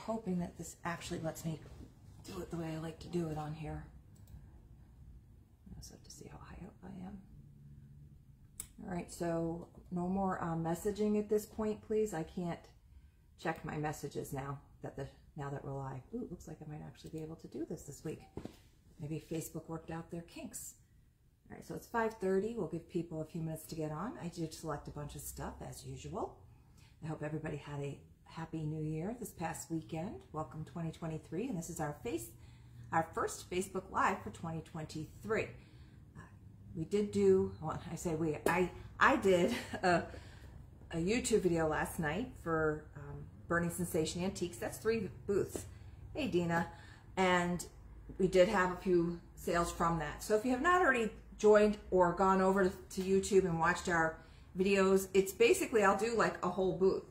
hoping that this actually lets me do it the way I like to do it on here. I just have to see how high up I am. All right, so no more messaging at this point, please. I can't check my messages now that we're live. Ooh, looks like I might actually be able to do this week. Maybe Facebook worked out their kinks. All right, so it's 5:30. We'll give people a few minutes to get on. I did select a bunch of stuff as usual. I hope everybody had a happy new year this past weekend. Welcome 2023, and this is our first Facebook Live for 2023. We did do, well, I say we, I did a YouTube video last night for Burning Sensation Antiques. That's 3 booths. Hey, Dina. And we did have a few sales from that. So if you have not already joined or gone over to YouTube and watched our videos, it's basically, I'll do like a whole booth.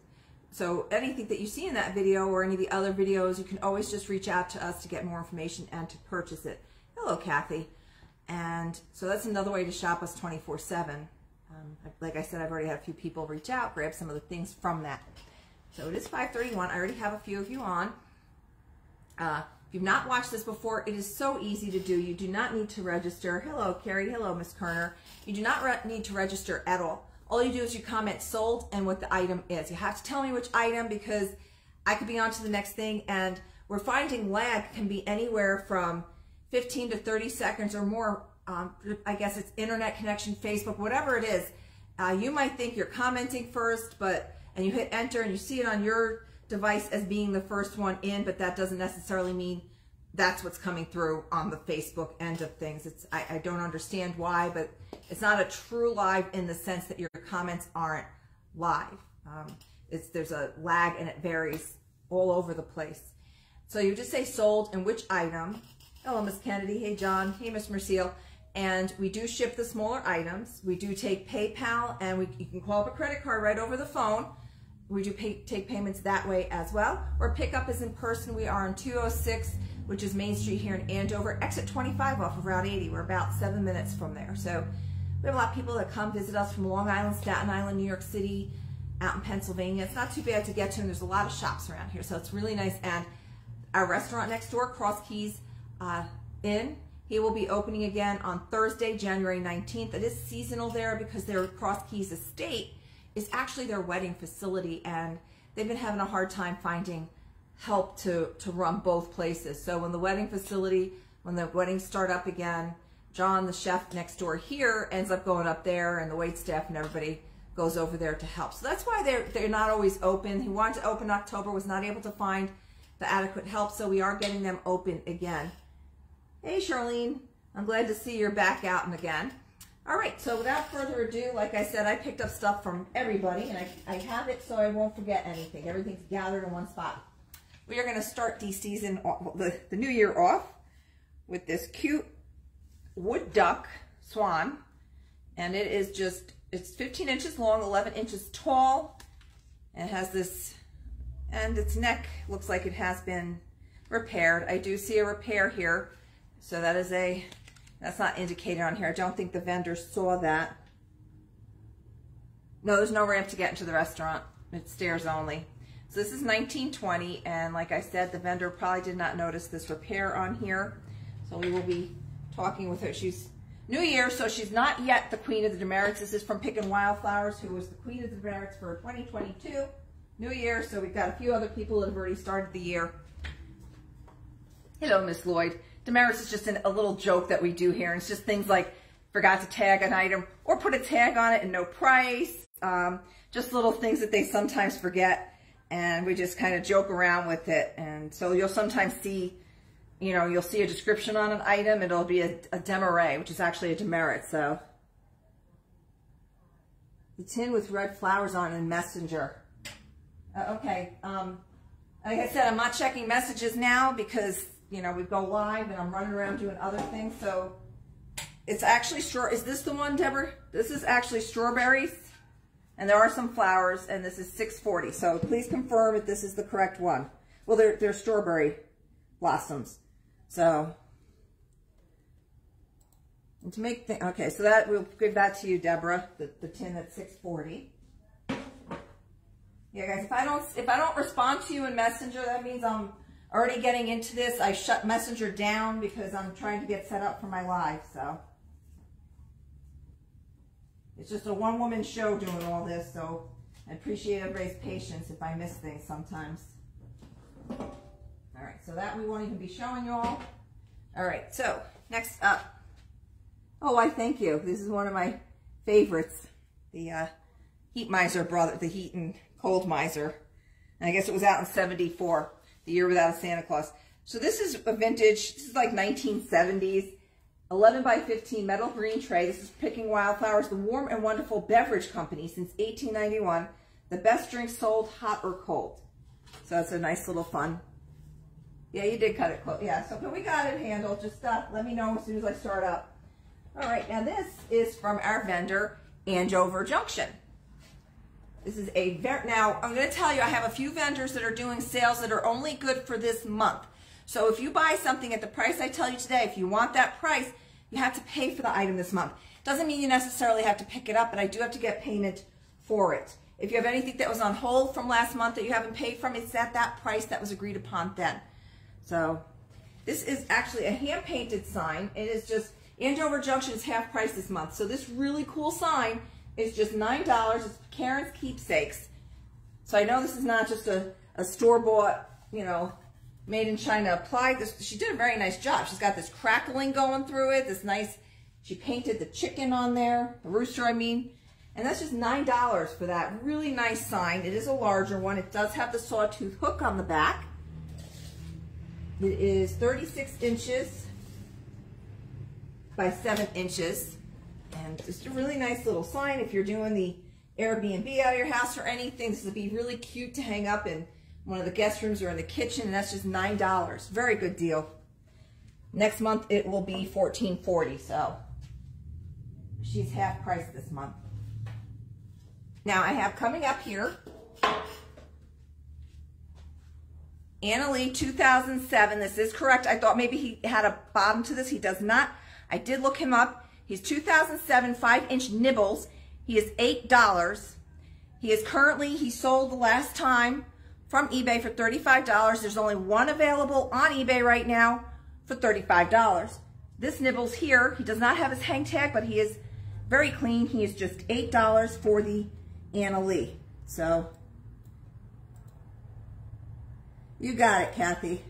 So anything that you see in that video or any of the other videos, you can always just reach out to us to get more information and to purchase it. Hello, Kathy. And so that's another way to shop us 24/7. Like I said, I've already had a few people reach out, grab some of the things from that. So it is 5:31. I already have a few of you on. If you've not watched this before, it is so easy to do. You do not need to register. Hello, Carrie. Hello, Miss Kerner. You do not need to register at all. All you do is you comment sold and what the item is. You have to tell me which item because I could be on to the next thing, and we're finding lag can be anywhere from 15 to 30 seconds or more. I guess it's internet connection, Facebook, whatever it is. You might think you're commenting first, and you hit enter and you see it on your device as being the first one in, but that doesn't necessarily mean that's what's coming through on the Facebook end of things. I don't understand why, but it's not a true live in the sense that your comments aren't live. There's a lag and it varies all over the place. So you just say sold and which item. Hello, Miss Kennedy. Hey, John. Hey, Miss Merciel. And we do ship the smaller items. We do take PayPal, and you can call up a credit card right over the phone. We do take payments that way as well. Or pickup is in person. We are on 206, which is Main Street here in Andover. Exit 25 off of Route 80. We're about 7 minutes from there. So we have a lot of people that come visit us from Long Island, Staten Island, New York City, out in Pennsylvania. It's not too bad to get to, and there's a lot of shops around here. So it's really nice. And our restaurant next door, Cross Keys Inn, he will be opening again on Thursday, January 19th. It is seasonal there because their Cross Keys estate is actually their wedding facility, and they've been having a hard time finding help to run both places. So when the wedding facility, when the weddings start up again, John, the chef next door here, ends up going up there, and the wait staff and everybody goes over there to help. So that's why they're not always open. He wanted to open in October, was not able to find the adequate help, so we are getting them open again. Hey, Charlene, I'm glad to see you're back out and again. All right, so without further ado, like I said, I picked up stuff from everybody, and I have it so I won't forget anything. Everything's gathered in one spot. We are going to start the season, the new year off with this cute wood duck swan, and it is just, it's 15 inches long, 11 inches tall, and it has this, and its neck looks like it has been repaired. I do see a repair here. So that is that's not indicated on here. I don't think the vendor saw that. No, there's no ramp to get into the restaurant. It's stairs only. So this is 1920, and like I said, the vendor probably did not notice this repair on here. So we will be talking with her. She's New Year, so she's not yet the Queen of the Demerits. This is from Pickin' Wildflowers, who was the Queen of the Demerits for 2022. New Year, so we've got a few other people that have already started the year. Hello, Miss Lloyd. Demerits is just a little joke that we do here. And it's just things like forgot to tag an item or put a tag on it and no price. Just little things that they sometimes forget. And we just kind of joke around with it. And so you'll sometimes see, you'll see a description on an item. It'll be a demerit, which is actually a demerit. So the tin with red flowers on in Messenger. Okay. Like I said, I'm not checking messages now because we go live and I'm running around doing other things. So it's actually is this the one, Deborah? This is actually strawberries, and there are some flowers, and this is $6.40. So please confirm if this is the correct one. Well, they're strawberry blossoms. So, and to make okay, so that we'll give that to you, Deborah. The tin at $6.40. Yeah, guys, if I don't respond to you in Messenger, that means I'm already getting into this. I shut Messenger down because I'm trying to get set up for my live, so. It's just a one-woman show doing all this, so I appreciate everybody's patience if I miss things sometimes. All right, so that we won't even be showing you all. All right, so next up. Oh, I thank you. This is one of my favorites. The Heat Miser brother, the Heat and Cold Miser. And I guess it was out in '74, the year without a Santa Claus. So this is a vintage, this is like 1970s, 11 by 15 metal green tray. This is Picking Wildflowers, the warm and wonderful beverage company since 1891. The best drinks sold hot or cold. So it's a nice little fun. Yeah, you did cut it close. Yeah, so we got it handled. Just let me know as soon as I start up. All right, now this is from our vendor, Andover Junction. This is now I'm going to tell you, I have a few vendors that are doing sales that are only good for this month. So if you buy something at the price I tell you today, if you want that price, you have to pay for the item this month. Doesn't mean you necessarily have to pick it up, but I do have to get payment for it. If you have anything that was on hold from last month that you haven't paid from, it's at that price that was agreed upon then. So this is actually a hand-painted sign. It is just, Andover Junction is half price this month. So this really cool sign is just $9. It's Karen's Keepsakes. So I know this is not just a store-bought, you know, made in China applied. She did a very nice job. She's got this crackling going through it, this nice, she painted the chicken on there, the rooster I mean, and that's just $9 for that really nice sign. It is a larger one. It does have the sawtooth hook on the back. It is 36 inches by 7 inches, and just a really nice little sign. If you're doing the Airbnb out of your house or anything, this would be really cute to hang up in one of the guest rooms or in the kitchen, and that's just $9. Very good deal. Next month it will be $14.40, so she's half price this month. Now I have coming up here Anna Lee 2007. This is correct. I thought maybe he had a bottom to this. He does not. I did look him up. He's 2007 5-inch nibbles. He is $8. He is currently, he sold the last time from eBay for $35. There's only one available on eBay right now for $35. This nibbles here, he does not have his hang tag, but he is very clean. He is just $8 for the Anna Lee. So, you got it, Kathy.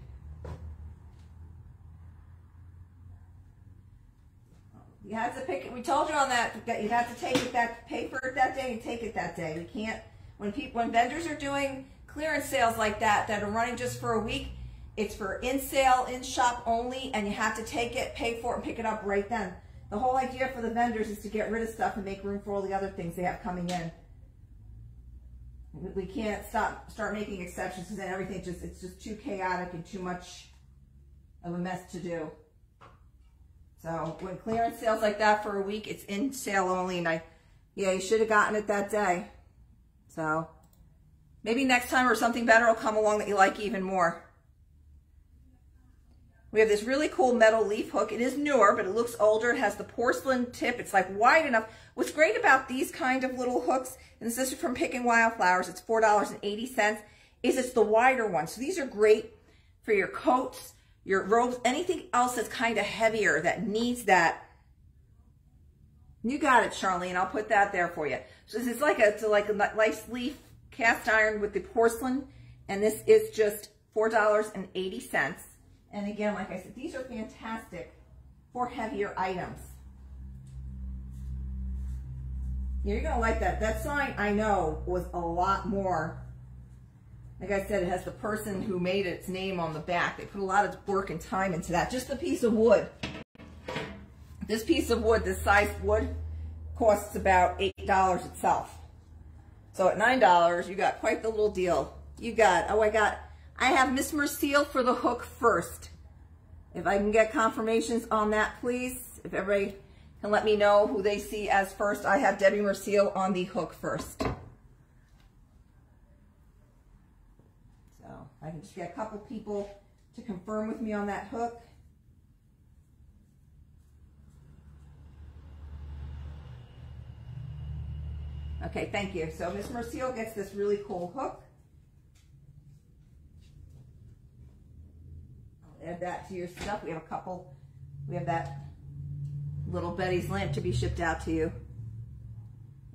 You have to pick it. We told you on that you have to take it pay for it that day and take it that day. We can't, when vendors are doing clearance sales like that are running just for a week, it's for in sale, in shop only, and you have to take it, pay for it, and pick it up right then. The whole idea for the vendors is to get rid of stuff and make room for all the other things they have coming in. We can't start making exceptions because then everything it's just too chaotic and too much of a mess to do. So when clearance sales like that for a week, it's in sale only, and yeah, you should have gotten it that day. So maybe next time or something better will come along that you like even more. We have this really cool metal leaf hook. It is newer, but it looks older. It has the porcelain tip. It's like wide enough. What's great about these kind of little hooks, and this is from Picking Wildflowers, it's $4.80, is it's the wider one. So these are great for your coats, your robes, anything else that's kind of heavier that needs that. You got it, Charlene. I'll put that there for you. So this is like a nice leaf cast iron with the porcelain, and this is just $4.80. And again, like I said, these are fantastic for heavier items. You're going to like that. That sign, I know, was a lot more. Like I said, it has the person who made its name on the back. They put a lot of work and time into that. Just a piece of wood. This piece of wood, this size wood, costs about $8 itself. So at $9, you got quite the little deal. You got, I have Miss Mercille for the hook first. If I can get confirmations on that, please. If everybody can let me know who they see as first. I have Debbie Mercille on the hook first. So I can just get a couple people to confirm with me on that hook. Okay, thank you. So Miss Mercille gets this really cool hook. I'll add that to your stuff. We have a couple. We have that little Betty's lamp to be shipped out to you.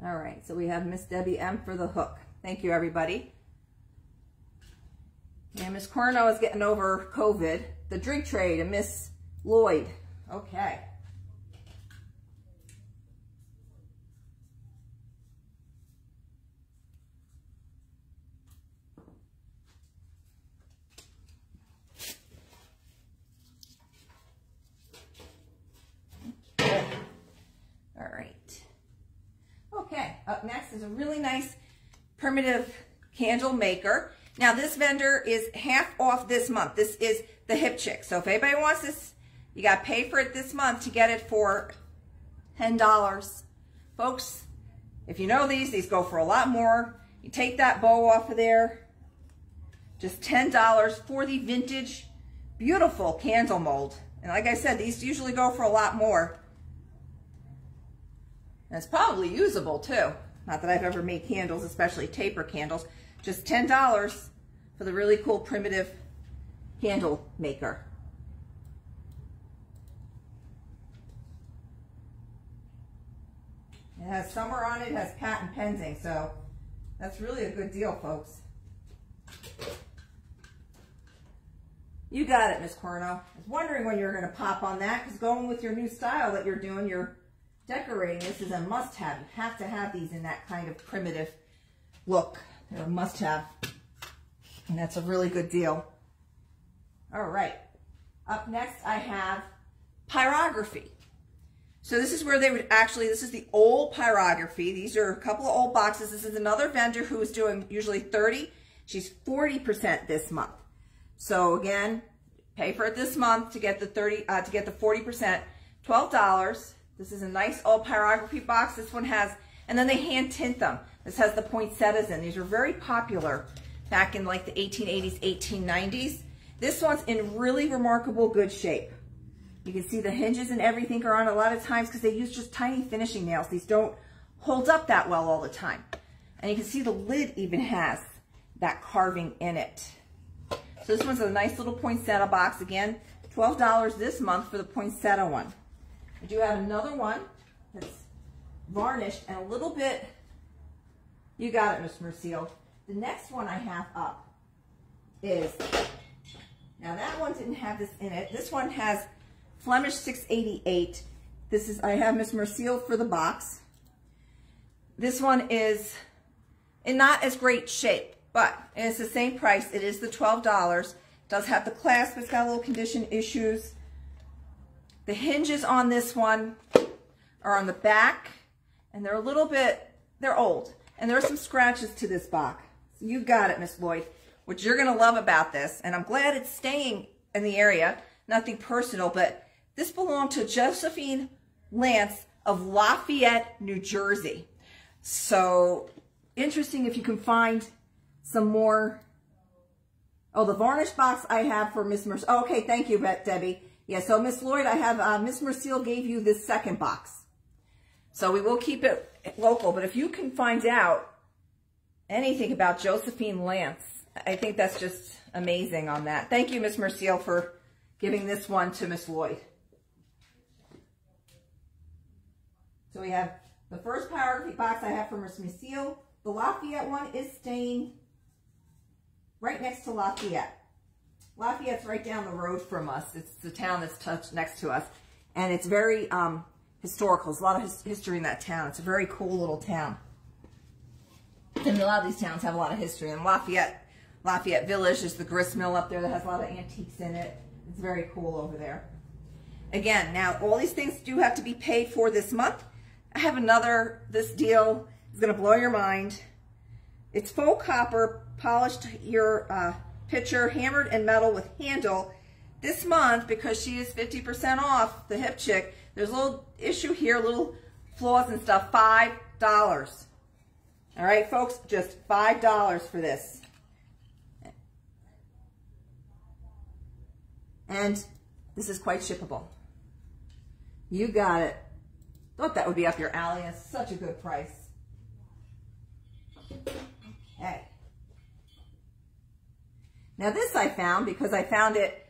All right, so we have Miss Debbie M for the hook. Thank you, everybody. And Miss Corno is getting over COVID. The drink trade and Miss Lloyd. Okay. All right. Okay, up next is a really nice primitive candle maker. Now this vendor is half off this month. This is the Hip Chick. So if anybody wants this, you got to pay for it this month to get it for $10. Folks, if you know these go for a lot more. You take that bow off of there, just $10 for the vintage, beautiful candle mold. And like I said, these usually go for a lot more. And it's probably usable too. Not that I've ever made candles, especially taper candles. Just $10 for the really cool primitive candle maker. It has summer on it, it has patent pending, so that's really a good deal, folks. You got it, Miss Corno. I was wondering when you were going to pop on that, because going with your new style that you're doing, you're decorating, this is a must-have. You have to have these in that kind of primitive look. They're a must-have, and that's a really good deal. All right. Up next, I have pyrography. So this is where they would actually, this is the old pyrography. These are a couple of old boxes. This is another vendor who is doing usually 30. She's 40% this month. So again, pay for it this month to get the 40%, $12. This is a nice old pyrography box. This one has, and then they hand tint them. This has the poinsettias in. These were very popular back in like the 1880s, 1890s. This one's in really remarkable good shape. You can see the hinges and everything are on a lot of times because they use just tiny finishing nails. These don't hold up that well all the time. And you can see the lid even has that carving in it. So this one's a nice little poinsettia box. Again, $12 this month for the poinsettia one. I do have another one that's varnished and a little bit, you got it, Miss Mercille. The next one I have up is, now that one didn't have this in it. This one has Flemish 688. This is, I have Miss Mercille for the box. This one is in not as great shape, but it's the same price. It is the $12. It does have the clasp. It's got a little condition issues. The hinges on this one are on the back, and they're a little bit, they're old. And there are some scratches to this box. So you got it, Miss Lloyd. What you're going to love about this, and I'm glad it's staying in the area, nothing personal, but this belonged to Josephine Lance of Lafayette, New Jersey. So interesting if you can find some more. Oh, the varnish box I have for Miss Mercille. Oh, okay, thank you, Debbie. Yeah, so Miss Lloyd, I have, Miss Mercille gave you this second box. So we will keep it local, but if you can find out anything about Josephine Lance, I think that's just amazing on that. Thank you, Miss Mercille, for giving this one to Miss Lloyd. So we have the first pyrography box I have for Miss Mercille. The Lafayette one is staying right next to Lafayette. Lafayette's right down the road from us. It's the town that's touched next to us. And it's very historical. There's a lot of history in that town. It's a very cool little town. And a lot of these towns have a lot of history. And Lafayette Village is the grist mill up there that has a lot of antiques in it. It's very cool over there. Again, now all these things do have to be paid for this month. I have another, this deal is going to blow your mind. It's faux copper, polished your pitcher, hammered and metal with handle. This month, because she is 50% off, the Hip Chick, there's a little issue here, little flaws and stuff, $5. All right, folks, just $5 for this. And this is quite shippable. You got it. Thought that would be up your alley. It's such a good price. Now this I found because I found it,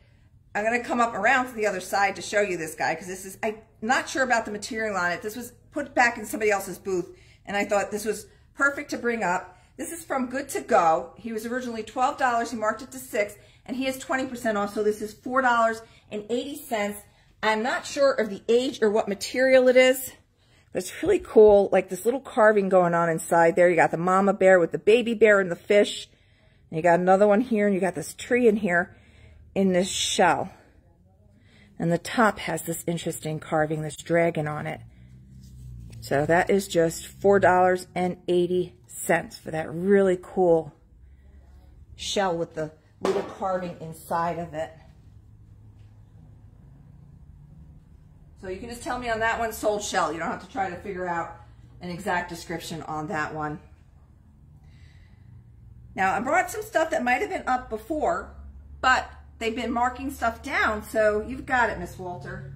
I'm going to come up around to the other side to show you this guy, because this is, I'm not sure about the material on it. This was put back in somebody else's booth, and I thought this was perfect to bring up. This is from Good to Go. He was originally $12. He marked it to $6, and he has 20% off, so this is $4.80. I'm not sure of the age or what material it is, but it's really cool, like this little carving going on inside there. You got the mama bear with the baby bear and the fish, and you got another one here, and you got this tree in here in this shell. And the top has this interesting carving, this dragon on it. So that is just $4.80 for that really cool shell with the little carving inside of it. So you can just tell me on that one, sold shell. You don't have to try to figure out an exact description on that one. Now, I brought some stuff that might have been up before, but they've been marking stuff down, so you've got it, Miss Walter.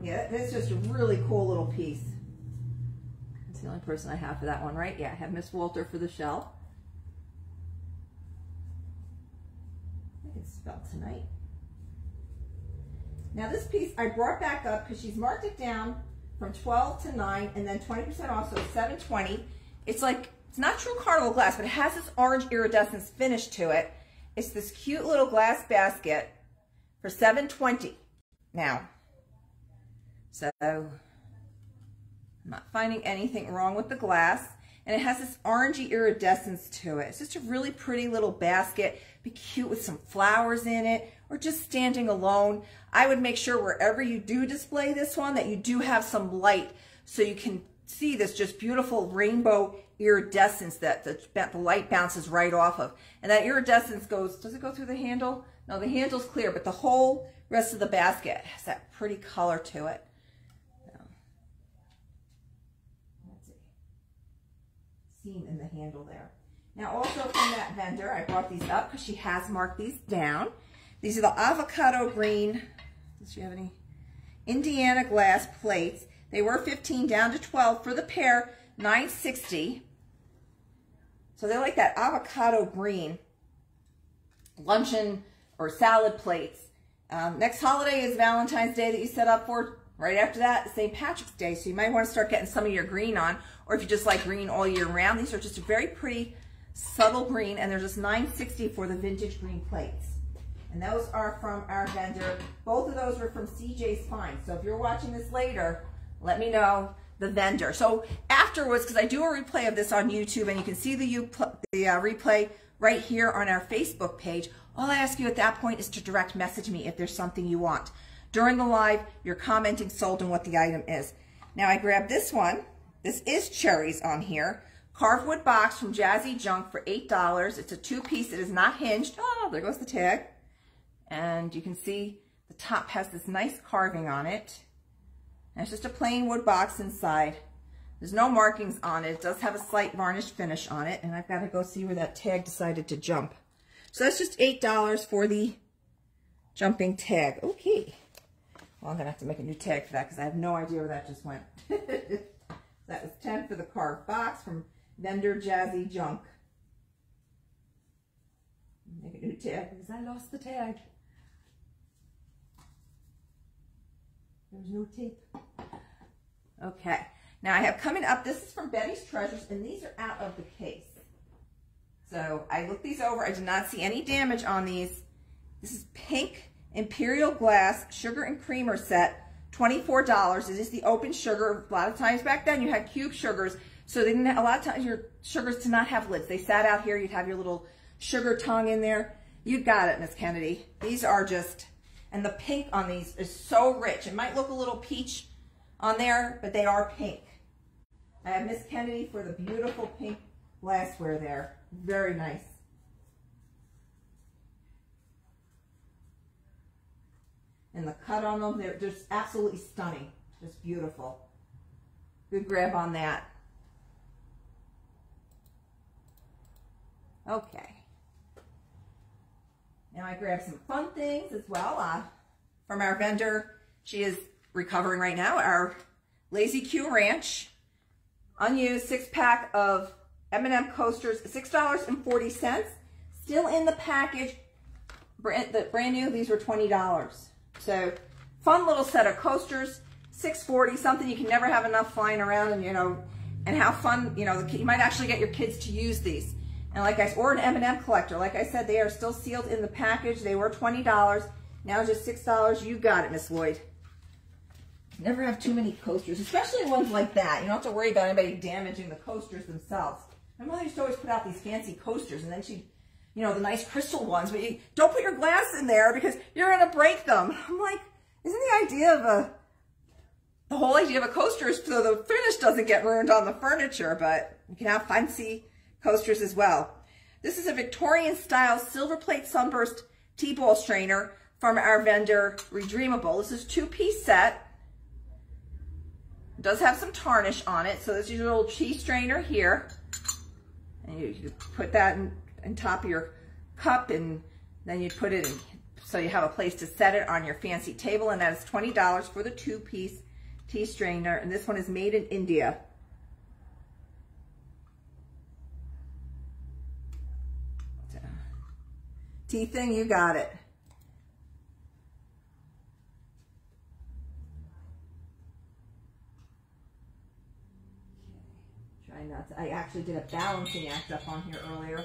Yeah, it's just a really cool little piece. That's the only person I have for that one, right? Yeah, I have Miss Walter for the shell. I can spell tonight. Now this piece I brought back up because she's marked it down from 12 to 9 and then 20% off, so $7.20. It's like, it's not true carnival glass, but it has this orange iridescence finish to it. It's this cute little glass basket for $7.20 now. So I'm not finding anything wrong with the glass. And it has this orangey iridescence to it. It's just a really pretty little basket. Be cute with some flowers in it, or just standing alone. I would make sure wherever you do display this one that you do have some light so you can see this just beautiful rainbow iridescence that the light bounces right off of. And that iridescence goes, does it go through the handle? No, the handle's clear, but the whole rest of the basket has that pretty color to it. Seam in the handle there. Now also from that vendor, I brought these up because she has marked these down. These are the avocado green, does she have any? Indiana glass plates. They were $15 down to $12 for the pair, $9.60. So they're like that avocado green luncheon or salad plates. Next holiday is Valentine's Day that you set up for. Right after that, St. Patrick's Day. So you might want to start getting some of your green on, or if you just like green all year round. These are just a very pretty, subtle green, and they're just $9.60 for the vintage green plates. And those are from our vendor. Both of those were from CJ's Find. So if you're watching this later, let me know the vendor. So afterwards, because I do a replay of this on YouTube, and you can see the replay right here on our Facebook page, all I ask you at that point is to direct message me if there's something you want. During the live, you're commenting sold and what the item is. Now I grabbed this one. This is cherries on here. Carved wood box from Jazzy Junk for $8. It's a two-piece. It is not hinged. Oh, there goes the tag. And you can see the top has this nice carving on it. And it's just a plain wood box inside. There's no markings on it. It does have a slight varnished finish on it. And I've got to go see where that tag decided to jump. So that's just $8 for the jumping tag. Okay. Well, I'm going to have to make a new tag for that because I have no idea where that just went. That was $10 for the carved box from vendor Jazzy Junk. Make a new tag because I lost the tag. There's no tape. Okay. Now I have coming up, this is from Betty's Treasures, and these are out of the case. So I looked these over. I did not see any damage on these. This is pink Imperial Glass Sugar and Creamer Set, $24. This is the open sugar. A lot of times back then you had cube sugars, so they didn't have, a lot of times your sugars did not have lids. They sat out here. You'd have your little sugar tongue in there. You got it, Miss Kennedy. These are just, and the pink on these is so rich. It might look a little peach on there, but they are pink. I have Miss Kennedy for the beautiful pink glassware there. Very nice. And the cut on them, they're just absolutely stunning. Just beautiful. Good grab on that. Okay. Now I grabbed some fun things as well from our vendor. She is recovering right now. Our Lazy Q Ranch unused 6-pack of M&M coasters, $6.40. Still in the package, brand new, these were $20. So fun little set of coasters, $6.40, something you can never have enough flying around, and and how fun, you might actually get your kids to use these. And or an M&M collector. Like I said, they are still sealed in the package. They were $20. Now just $6. You got it, Miss Lloyd. Never have too many coasters, especially ones like that. You don't have to worry about anybody damaging the coasters themselves. My mother used to always put out these fancy coasters, and then she'd, the nice crystal ones, but you don't put your glass in there because you're going to break them. I'm like, isn't the idea of the whole idea of a coaster is so the finish doesn't get ruined on the furniture, but you can have fancy coasters as well. This is a Victorian style silver plate sunburst tea ball strainer from our vendor Redeemable. This is a 2-piece set. It does have some tarnish on it, so this is your little tea strainer here. And you put that in top of your cup, and then you put it in, so you have a place to set it on your fancy table, and that is $20 for the 2-piece tea strainer, and this one is made in India. Tea thing, you got it. Try not to, I actually did a balancing act up on here earlier.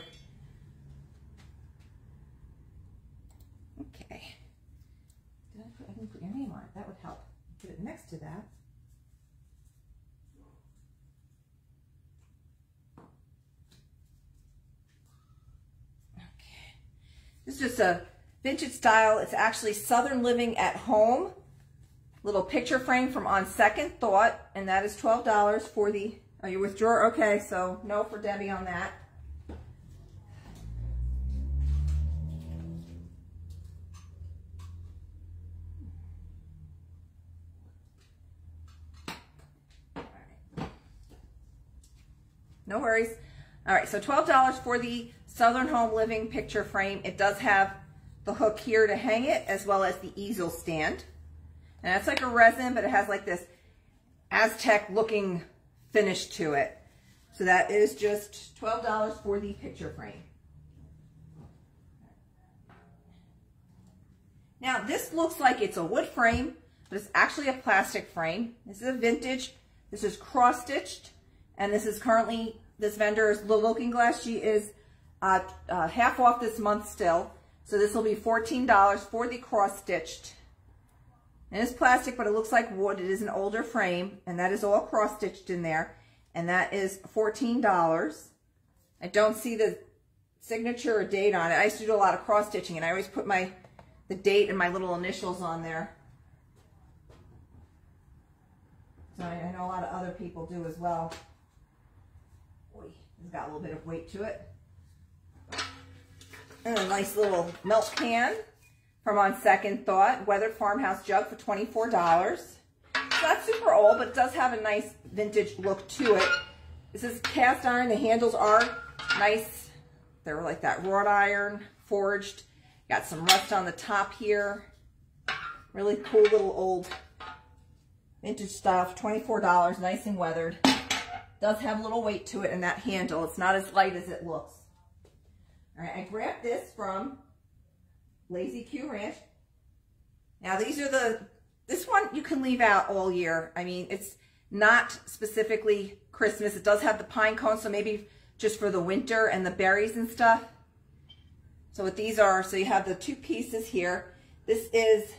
Okay. I didn't put your name on it. That would help. Put it next to that. Okay. This is just a vintage style. It's actually Southern Living at Home. Little picture frame from On Second Thought, and that is $12 for the, are you with drawer? Okay, so no for Debbie on that. No worries. All right, so $12 for the Southern Home Living picture frame. It does have the hook here to hang it, as well as the easel stand. And that's like a resin, but it has like this Aztec looking finish to it. So that is just $12 for the picture frame. Now this looks like it's a wood frame, but it's actually a plastic frame. This is a vintage. This is cross-stitched. And this is currently, this vendor is The Looking Glass. She is half off this month still. So this will be $14 for the cross-stitched. And it's plastic, but it looks like wood. It is an older frame, and that is all cross-stitched in there. And that is $14. I don't see the signature or date on it. I used to do a lot of cross-stitching, and I always put the date and my little initials on there. So I know a lot of other people do as well. It's got a little bit of weight to it. And a nice little milk can from On Second Thought. Weathered farmhouse jug for $24. It's not super old, but it does have a nice vintage look to it. This is cast iron. The handles are nice. They're like that wrought iron, forged. Got some rust on the top here. Really cool little old vintage stuff. $24, nice and weathered. Does have a little weight to it in that handle. It's not as light as it looks. All right, I grabbed this from Lazy Q Ranch. Now these are this one you can leave out all year. I mean, it's not specifically Christmas. It does have the pine cone, so maybe just for the winter and the berries and stuff. So what these are, so you have the 2 pieces here. This is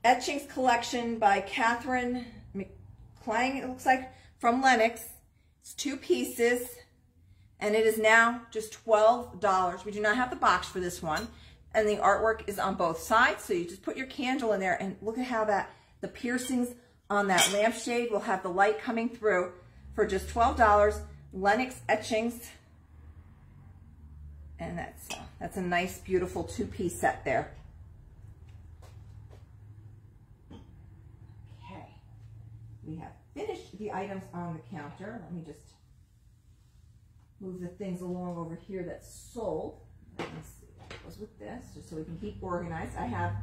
Etchings Collection by Catherine McClang, it looks like, from Lenox. It's 2 pieces, and it is now just $12. We do not have the box for this one, and the artwork is on both sides, so you just put your candle in there, and look at how the piercings on that lampshade will have the light coming through for just $12. Lenox Etchings, and that's a nice, beautiful 2-piece set there. Okay, we have finished the items on the counter. Let me just move the things along over here that's sold. Let me see what goes with this, just so we can keep organized. I have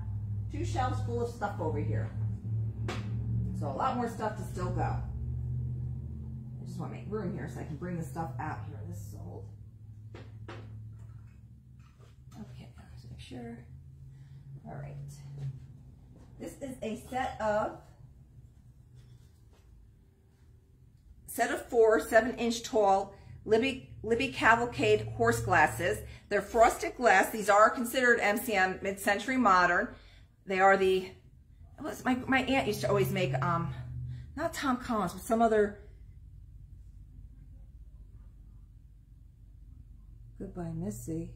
2 shelves full of stuff over here. So a lot more stuff to still go. I just want to make room here so I can bring the stuff out here. This is sold. sure. All right. This is a set of 4 7-inch tall Libby Cavalcade horse glasses. They're frosted glass. These are considered MCM, mid-century modern. They are the, my aunt used to always make, not Tom Collins, but some other, Goodbye Missy.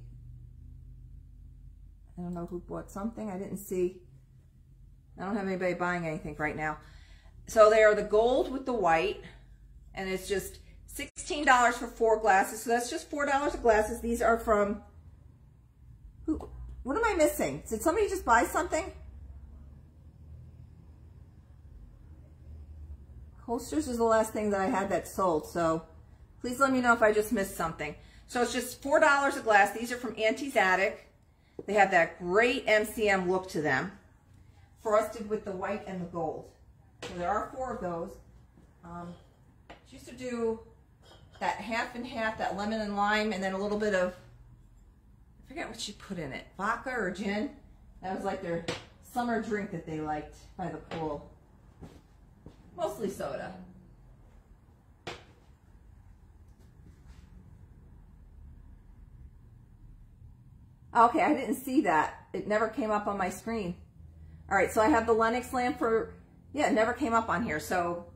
I don't know who bought something. I didn't see. I don't have anybody buying anything right now. So they are the gold with the white, and it's just $16 for 4 glasses. So that's just $4 of glasses. These are from, who? What am I missing? Did somebody just buy something? Holsters is the last thing that I had that sold, so please let me know if I just missed something. So it's just $4 a glass. These are from Auntie's Attic. They have that great MCM look to them, frosted with the white and the gold. So there are 4 of those. She used to do that half and half, that lemon and lime, and then a little bit of, I forget what she put in it, vodka or gin. That was like their summer drink that they liked by the pool. Mostly soda. Okay, I didn't see that. It never came up on my screen. All right, so I have the Lennox lamp for, yeah, it never came up on here. So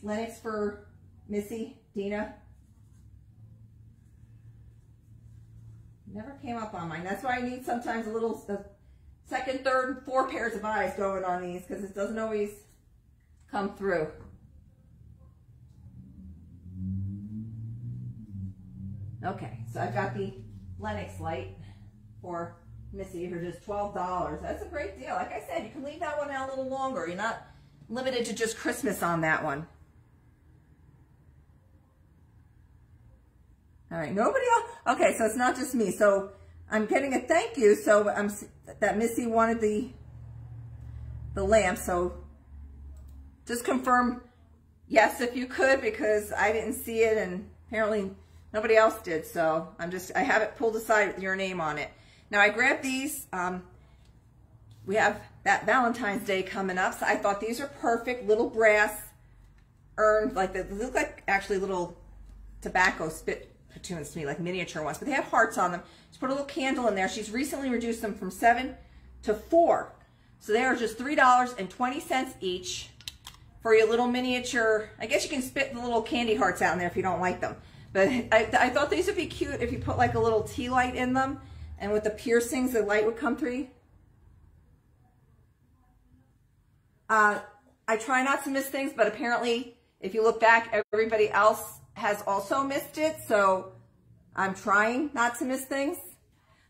Lennox for Missy, Dina. Never came up on mine. That's why I need sometimes a little second, third, 4 pairs of eyes going on these, because it doesn't always come through. Okay, so I've got the Lennox light for Missy for just $12. That's a great deal. Like I said, you can leave that one out a little longer. You're not limited to just Christmas on that one. All right, nobody else? Okay, so it's not just me. So I'm getting a thank you. So that Missy wanted the lamp. So just confirm yes if you could, because I didn't see it and apparently nobody else did. So I have it pulled aside with your name on it. Now I grabbed these. We have that Valentine's Day coming up, so I thought these are perfect. Little brass urn, like they look like actually little tobacco spit platoons to me, like miniature ones, but they have hearts on them. Just put a little candle in there. She's recently reduced them from 7 to 4. So they are just $3.20 each for your little miniature. I guess you can spit the little candy hearts out in there if you don't like them. But I thought these would be cute if you put like a little tea light in them, and with the piercings, the light would come through. I try not to miss things, but apparently if you look back, everybody else has also missed it, so I'm trying not to miss things.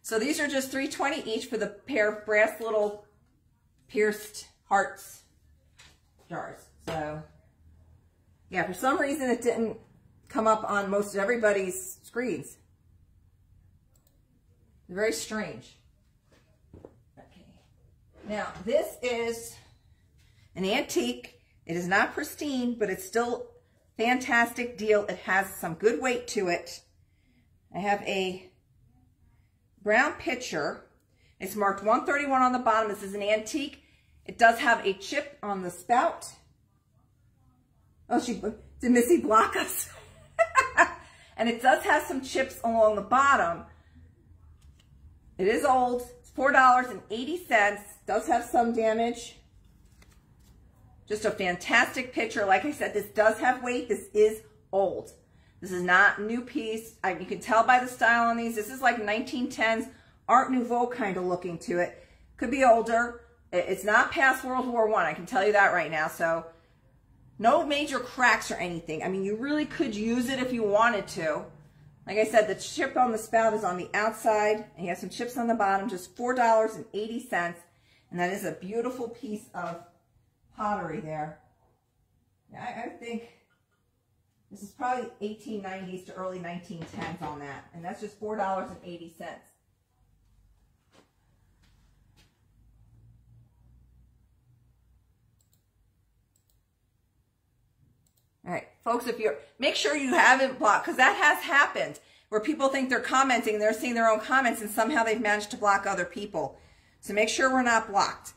So these are just $3.20 each for the pair of brass little pierced hearts jars. So yeah, for some reason it didn't come up on most of everybody's screens. Very strange. Okay. Now this is an antique. It is not pristine, but it's still fantastic deal. It has some good weight to it. I have a brown pitcher. It's marked 131 on the bottom. This is an antique. It does have a chip on the spout. Oh, did Missy block us? And it does have some chips along the bottom. It is old. It's $4.80. Does have some damage. Just a fantastic picture. Like I said, this does have weight. This is old. This is not a new piece. You can tell by the style on these. This is like 1910s Art Nouveau kind of looking to it. Could be older. It's not past World War I. I can tell you that right now. So no major cracks or anything. I mean, you really could use it if you wanted to. Like I said, the chip on the spout is on the outside, and you have some chips on the bottom, just $4.80. And that is a beautiful piece of pottery there. Yeah, I think this is probably 1890s to early 1910s on that. And that's just $4.80. All right, folks, make sure you haven't blocked, because that has happened. where people think they're commenting, they're seeing their own comments, and somehow they've managed to block other people. So make sure we're not blocked.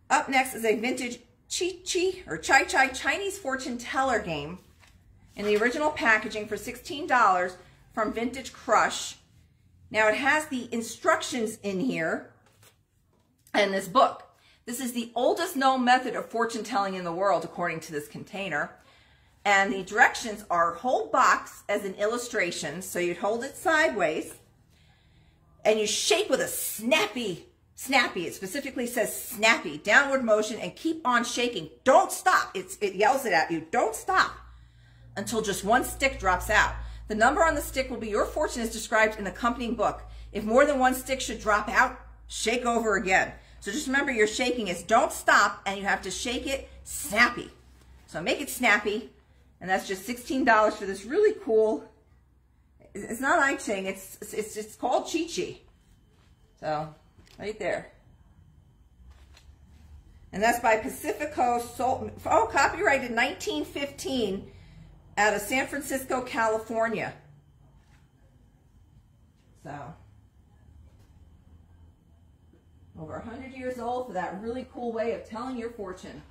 Up next is a vintage Chai Chinese fortune teller game in the original packaging for $16 from Vintage Crush. Now it has the instructions in here and this book. This is the oldest known method of fortune telling in the world, according to this container. And the directions are hold box as an illustration. So you'd hold it sideways and you shake with a snappy, it specifically says snappy, downward motion, and keep on shaking. Don't stop. It yells it at you. Don't stop until just one stick drops out. The number on the stick will be your fortune as described in the accompanying book. If more than one stick should drop out, shake over again. So just remember your shaking is don't stop, and you have to shake it snappy. So make it snappy, and that's just $16 for this really cool, it's not I Ching, it's called Chi Chi. So, right there. And that's by Pacifico, copyrighted 1915 out of San Francisco, California. So, over 100 years old for that really cool way of telling your fortune.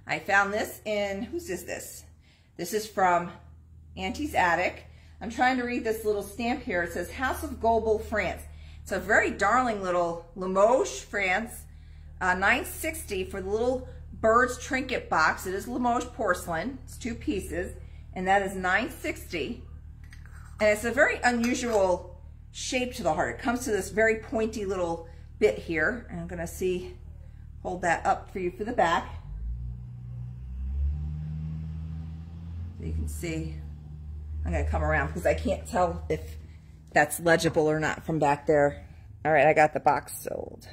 I found this in, whose is this? This is from Auntie's Attic. I'm trying to read this little stamp here. It says House of Gobel, France. It's a very darling little Limoges, France. $9.60 for the little bird's trinket box. It is Limoges porcelain. It's 2 pieces, and that is $9.60. And it's a very unusual shape to the heart. It comes to this very pointy little bit here. And I'm going to hold that up for you for the back. So you can see. I'm going to come around because I can't tell if that's legible or not from back there. All right, I got the box sold.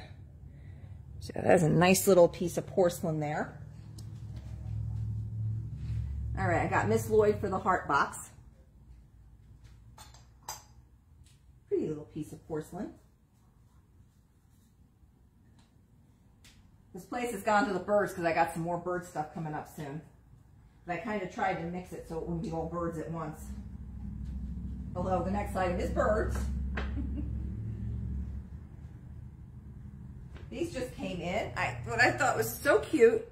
So that's a nice little piece of porcelain there. All right, I got Miss Lloyd for the heart box. Pretty little piece of porcelain. This place has gone to the birds because I got some more bird stuff coming up soon. But I kind of tried to mix it so it wouldn't be all birds at once. Although the next item is birds. These just came in. What I thought was so cute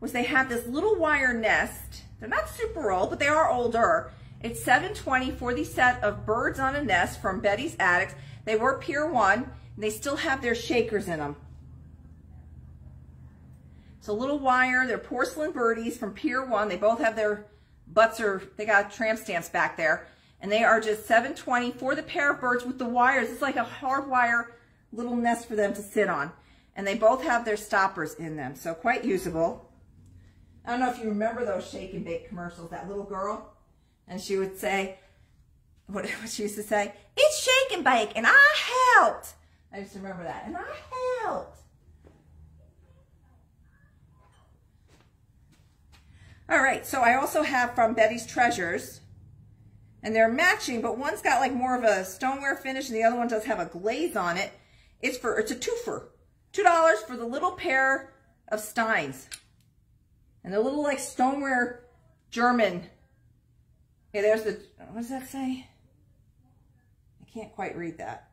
was they have this little wire nest. They're not super old, but they are older. It's $7.20 for the set of birds on a nest from Betty's Attics. They were Pier 1, and they still have their shakers in them. So little wire, they're porcelain birdies from Pier 1. They both have their butts, they got tramp stamps back there. And they are just $7.20 for the pair of birds with the wires. It's like a hard wire little nest for them to sit on. And they both have their stoppers in them, so quite usable. I don't know if you remember those shake and bake commercials, that little girl. And she would say, what she used to say, it's shake and bake, and I helped. I just remember that, and I helped. All right, so I also have from Betty's Treasures, and they're matching, but one's got like more of a stoneware finish, and the other one does have a glaze on it. It's a twofer, $2 for the little pair of steins, and the little like stoneware German. Okay, there's the, what does that say? I can't quite read that.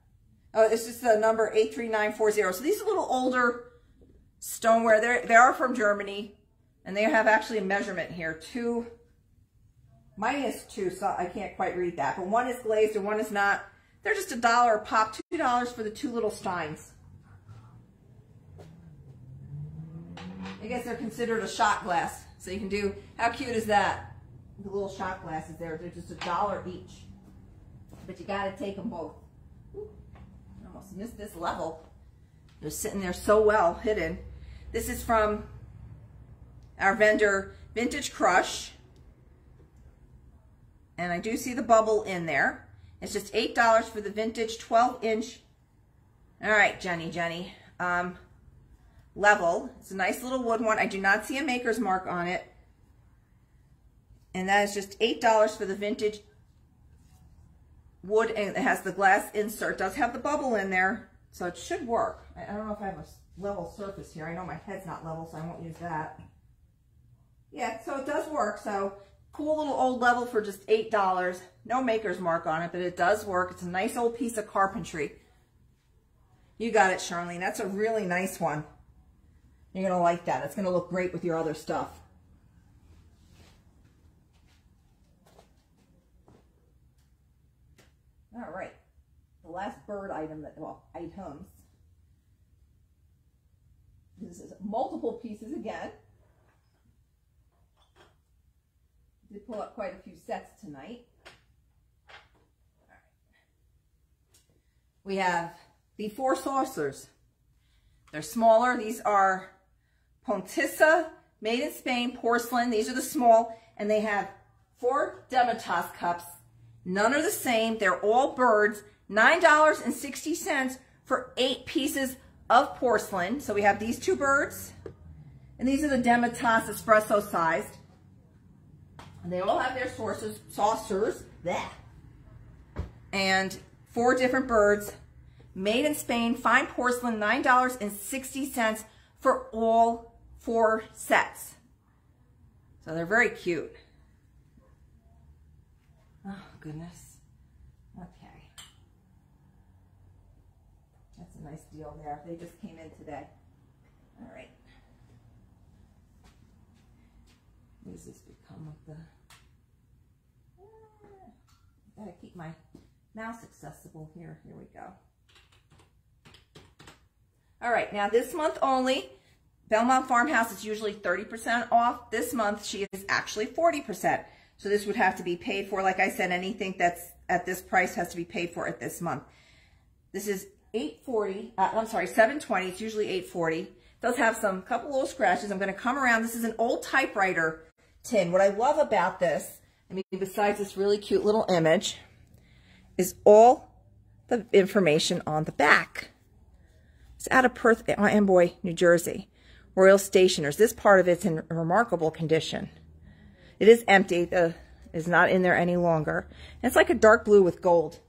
Oh, it's just the number 83940. So these are a little older stoneware. They are from Germany, and they have actually a measurement here. 2, mine is 2, so I can't quite read that. But one is glazed and one is not. They're just $1 a pop, $2 for the 2 little steins. I guess they're considered a shot glass. So you can do, how cute is that? The little shot glasses there, they're just $1 each. But you gotta take them both. Ooh, I almost missed this level. They're sitting there so well hidden. This is from our vendor, Vintage Crush. And I do see the bubble in there. It's just $8 for the vintage 12-inch. All right, Jenny. Level. It's a nice little wood one. I do not see a maker's mark on it. And that is just $8 for the vintage wood, and it has the glass insert. It does have the bubble in there, so it should work. I don't know if I have a level surface here. I know my head's not level, so I won't use that. Yeah, so it does work. So cool little old level for just $8. No maker's mark on it, but it does work. It's a nice old piece of carpentry. You got it, Charlene. That's a really nice one. You're going to like that. It's going to look great with your other stuff. All right. The last bird item that, well, items. This is multiple pieces again. Did pull up quite a few sets tonight. All right. We have the 4 saucers. They're smaller. These are Pontissa, made in Spain, porcelain. These are the small, and they have 4 Demitasse cups. None are the same. They're all birds. $9.60 for 8 pieces of porcelain. So we have these 2 birds, and these are the Demitasse espresso sized. And they all have their saucers, bleh. And 4 different birds, made in Spain, fine porcelain, $9.60 for all 4 sets. So they're very cute. Oh, goodness. Okay. That's a nice deal there. They just came in today. All right. What does this become of the... Gotta keep my mouse accessible here. Here we go. All right, now this month only, Belmont Farmhouse is usually 30% off. This month she is actually 40%. So this would have to be paid for. Like I said, anything that's at this price has to be paid for at this month. This is $8.40. I'm sorry, $7.20. It's usually $8.40. It does have some couple little scratches. I'm going to come around. This is an old typewriter tin. What I love about this, I mean, besides this really cute little image, is all the information on the back. It's out of Perth Amboy, New Jersey. Royal Stationers. This part of it's in remarkable condition. It is empty. It's not in there any longer. And it's like a dark blue with gold.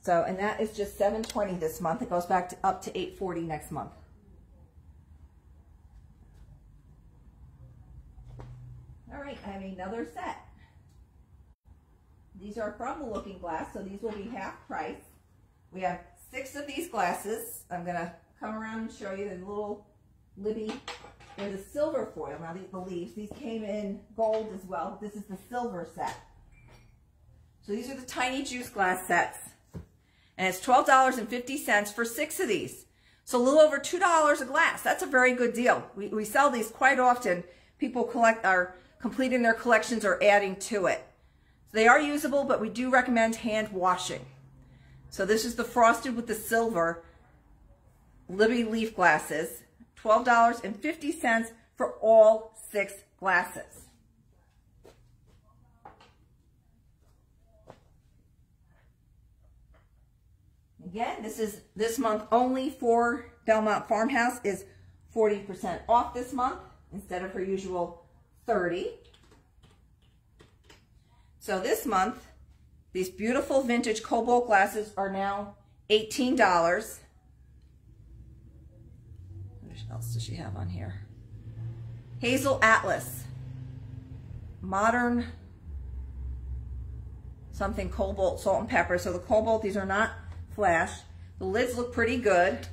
So, and that is just $7.20 this month. It goes back to up to $8.40 next month. All right, I have another set. These are from the Looking Glass, so these will be half price. We have 6 of these glasses. I'm going to come around and show you the little Libby. They're the silver foil. Now, the leaves, these came in gold as well. This is the silver set. So these are the tiny juice glass sets. And it's $12.50 for 6 of these. So a little over $2 a glass. That's a very good deal. We sell these quite often. People are completing their collections or adding to it. They are usable, but we do recommend hand washing. So this is the frosted with the silver Libby leaf glasses. $12.50 for all 6 glasses. Again, this is this month only for Belmont Farmhouse is 40% off this month instead of her usual 30%. So this month, these beautiful vintage cobalt glasses are now $18. What else does she have on here? Hazel Atlas. Modern something cobalt, salt and pepper. So the cobalt, these are not flash. The lids look pretty good.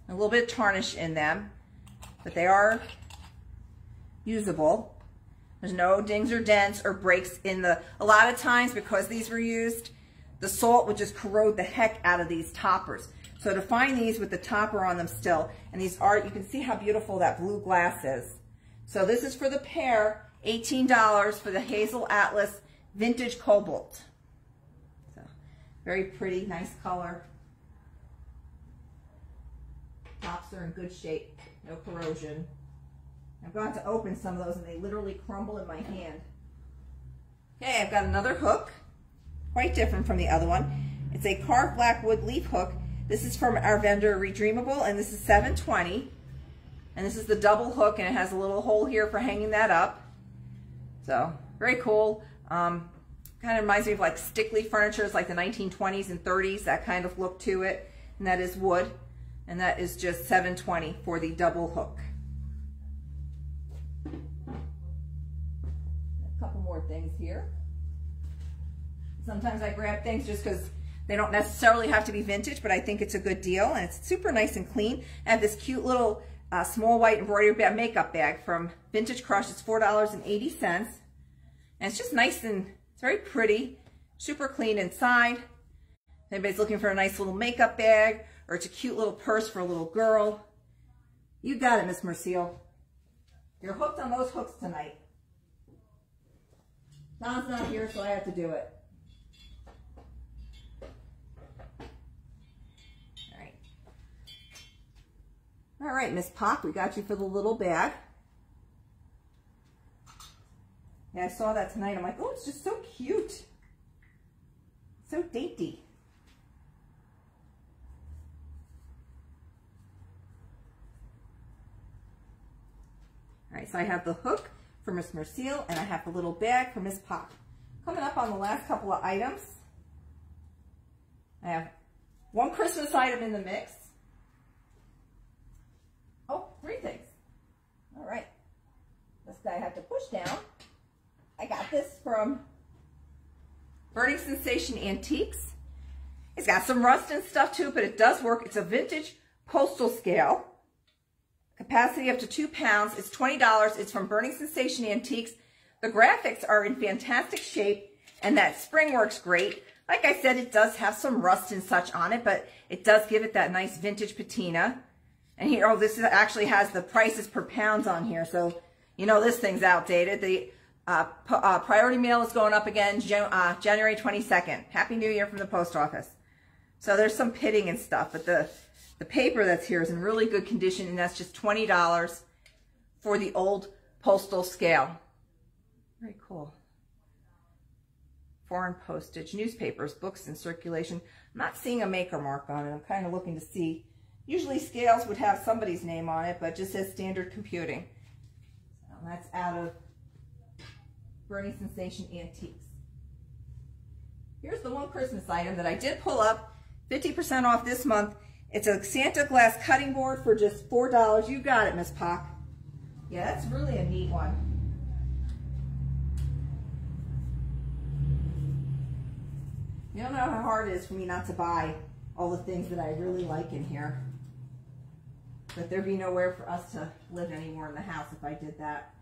A little bit of tarnish in them, but they are usable. There's no dings or dents or breaks in the, a lot of times because these were used, the salt would just corrode the heck out of these toppers. So to find these with the topper on them still, and these are, you can see how beautiful that blue glass is. So this is for the pair, $18 for the Hazel Atlas Vintage Cobalt. So very pretty, nice color. Tops are in good shape, no corrosion. I've gone to open some of those and they literally crumble in my hand. Okay, I've got another hook, quite different from the other one. It's a carved black wood leaf hook. This is from our vendor Redreamable, and this is $7.20. And this is the double hook, and it has a little hole here for hanging that up. So, very cool. Kind of reminds me of like stick leaf furniture, it's like the 1920s and 30s, that kind of look to it. And that is wood, and that is just $7.20 for the double hook. a couple more things here. Sometimes I grab things just because they don't necessarily have to be vintage, but I think it's a good deal, and it's super nice and clean. I have this cute little small white embroidery makeup bag from Vintage Crush. It's $4.80, and it's just nice and it's very pretty, super clean inside. If anybody's looking for a nice little makeup bag, or it's a cute little purse for a little girl, you got it, Miss Mercille. You're hooked on those hooks tonight. Don's not here, so I have to do it. All right, Miss Pop, we got you for the little bag. Yeah, I saw that tonight. I'm like, oh, it's just so cute. So dainty. All right, so I have the hook for Miss Mercille, and I have the little bag for Miss Pop. Coming up on the last couple of items, I have one Christmas item in the mix. Oh, 3 things. All right. This guy I have to push down. I got this from Burning Sensation Antiques. It's got some rust and stuff to it, but it does work. It's a vintage postal scale. Capacity up to 2 pounds. It's $20. It's from Burning Sensation Antiques. The graphics are in fantastic shape, and that spring works great. Like I said, it does have some rust and such on it, but it does give it that nice vintage patina. And here, oh, this actually has the prices per pounds on here, so you know this thing's outdated. The priority mail is going up again January 22nd. Happy New Year from the post office. So there's some pitting and stuff, but the paper that's here is in really good condition, and that's just $20 for the old postal scale. Very cool. Foreign postage, newspapers, books in circulation. I'm not seeing a maker mark on it. I'm kind of looking to see. Usually scales would have somebody's name on it, but it just says Standard Computing. So that's out of Burning Sensation Antiques. Here's the one Christmas item that I did pull up, 50% off this month. It's a Santa glass cutting board for just $4. You got it, Miss Pock. Yeah, that's really a neat one. You don't know how hard it is for me not to buy all the things that I really like in here. But there'd be nowhere for us to live anymore in the house if I did that.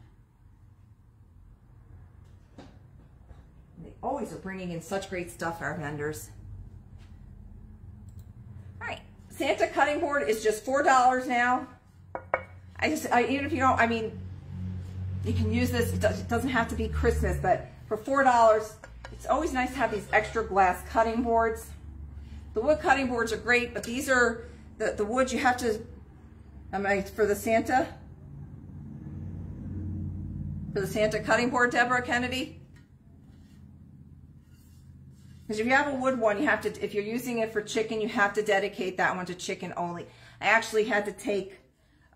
They always are bringing in such great stuff, our vendors. All right, Santa cutting board is just $4 now. Even if you don't, I mean, you can use this. It doesn't have to be Christmas, but for $4, it's always nice to have these extra glass cutting boards. The wood cutting boards are great, but these are the wood you have to. For the Santa cutting board, Deborah Kennedy? Because if you have a wood one, you have to, if you're using it for chicken, you have to dedicate that one to chicken only. I actually had to take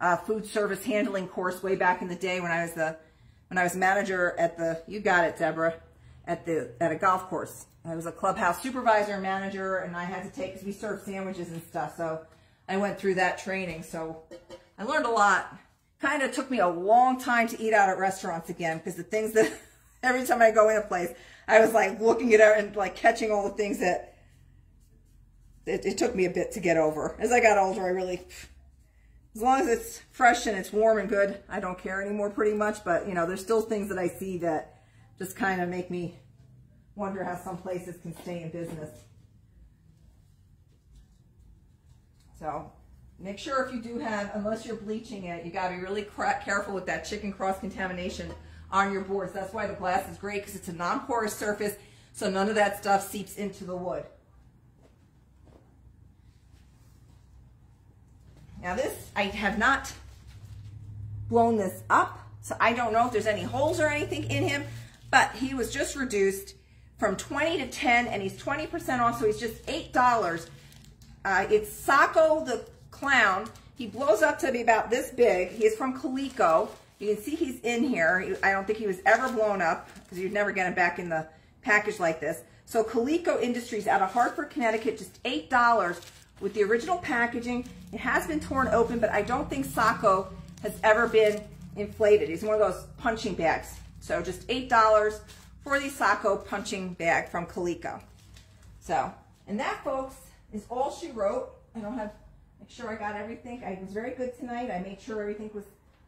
a food service handling course way back in the day when I was manager at the, you got it, Deborah, at a golf course. I was a clubhouse supervisor and manager, and I had to take, because we served sandwiches and stuff, so I went through that training, so I learned a lot. Kind of took me a long time to eat out at restaurants again, because the things that, every time I go in a place, I was like looking at it and like catching all the things that, it took me a bit to get over. As I got older, I really, as long as it's fresh and it's warm and good, I don't care anymore pretty much, but you know, there's still things that I see that just kind of make me wonder how some places can stay in business. So make sure if you do have, unless you're bleaching it, you got to be really careful with that chicken cross-contamination on your boards. That's why the glass is great, because it's a non-porous surface, so none of that stuff seeps into the wood. Now this, I have not blown this up, so I don't know if there's any holes or anything in him, but he was just reduced from 20 to 10, and he's 20% off, so he's just $8. It's Sacco the Clown. He blows up to be about this big. He is from Coleco. You can see he's in here. I don't think he was ever blown up, because you'd never get him back in the package like this. So Coleco Industries out of Hartford, Connecticut, just $8 with the original packaging. It has been torn open, but I don't think Sacco has ever been inflated. He's one of those punching bags. So just $8 for the Sacco punching bag from Coleco. So, and that, folks, is all she wrote. I don't have, make sure I got everything. I was very good tonight. I made sure everything was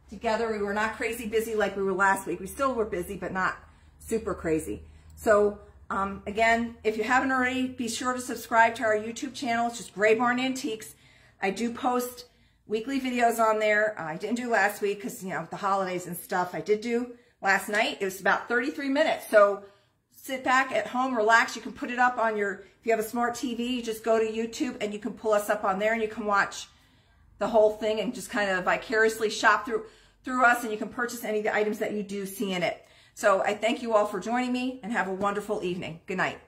together. We were not crazy busy like we were last week. We still were busy, but not super crazy. So, again, if you haven't already, be sure to subscribe to our YouTube channel. It's just Gray Barn Antiques. I do post weekly videos on there. I didn't do last week because, you know, the holidays and stuff. I did do last night. It was about 33 minutes. So sit back at home, relax. You can put it up on your, if you have a smart TV, you just go to YouTube and you can pull us up on there and you can watch the whole thing and just kind of vicariously shop through us, and you can purchase any of the items that you do see in it. So I thank you all for joining me and have a wonderful evening. Good night.